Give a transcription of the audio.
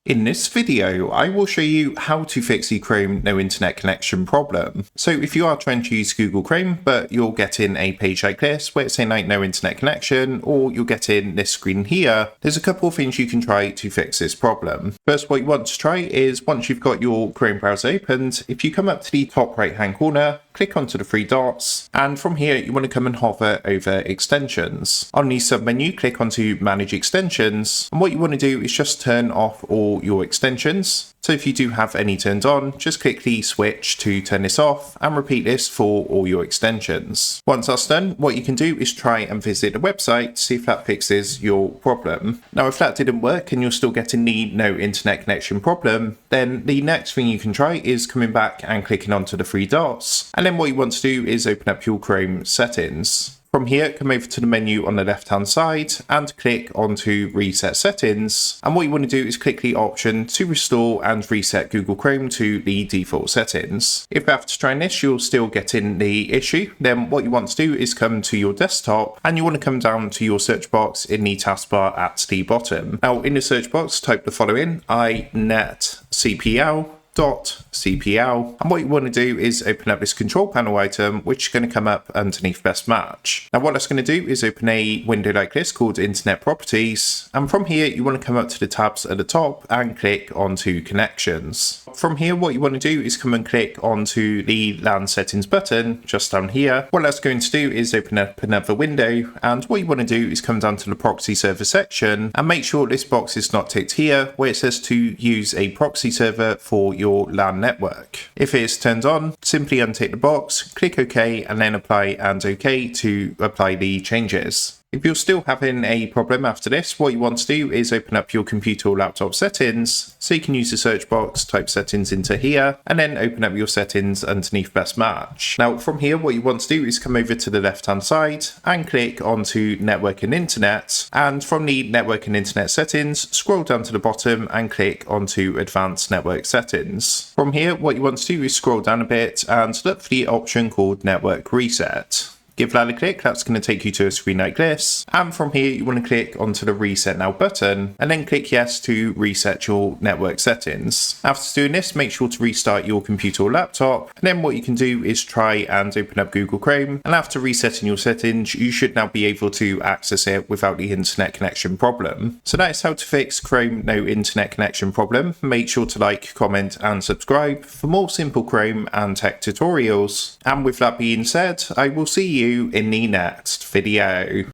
In this video, I will show you how to fix the Chrome no internet connection problem. So if you are trying to use Google Chrome, but you're getting a page like this where it's saying like no internet connection, or you're getting this screen here, there's a couple of things you can try to fix this problem. First, what you want to try is once you've got your Chrome browser opened, if you come up to the top right hand corner, click onto the three dots, and from here you want to come and hover over extensions. On the sub menu, click onto manage extensions, and what you want to do is just turn off all your extensions. So if you do have any turned on, just click the switch to turn this off and repeat this for all your extensions. Once that's done, what you can do is try and visit the website to see if that fixes your problem. Now if that didn't work and you're still getting the no internet connection problem, then the next thing you can try is coming back and clicking onto the three dots, and then what you want to do is open up your Chrome settings. From here, come over to the menu on the left hand side and click onto reset settings, and what you want to do is click the option to restore and reset Google Chrome to the default settings. If after trying this you're still getting the issue, then what you want to do is come to your desktop and you want to come down to your search box in the taskbar at the bottom. Now in the search box type the following: inetcpl.cpl, and what you want to do is open up this control panel item, which is going to come up underneath best match. Now what that's going to do is open a window like this called internet properties, and from here you want to come up to the tabs at the top and click onto connections. From here what you want to do is come and click onto the LAN settings button just down here. What that's going to do is open up another window, and what you want to do is come down to the proxy server section and make sure this box is not ticked here where it says to use a proxy server for your LAN network. If it is turned on, simply untick the box, click OK, and then apply and OK to apply the changes. If you're still having a problem after this, what you want to do is open up your computer or laptop settings, so you can use the search box, type settings into here, and then open up your settings underneath best match. Now from here what you want to do is come over to the left hand side and click onto network and internet, and from the network and internet settings scroll down to the bottom and click onto advanced network settings. From here what you want to do is scroll down a bit and look for the option called network reset. Give that a click, that's going to take you to a screen like this, and from here you want to click onto the reset now button and then click yes to reset your network settings. After doing this, make sure to restart your computer or laptop, and then what you can do is try and open up Google Chrome, and after resetting your settings you should now be able to access it without the internet connection problem. So that is how to fix Chrome no internet connection problem. Make sure to like, comment and subscribe for more simple Chrome and tech tutorials, and with that being said, I will see you in the next video.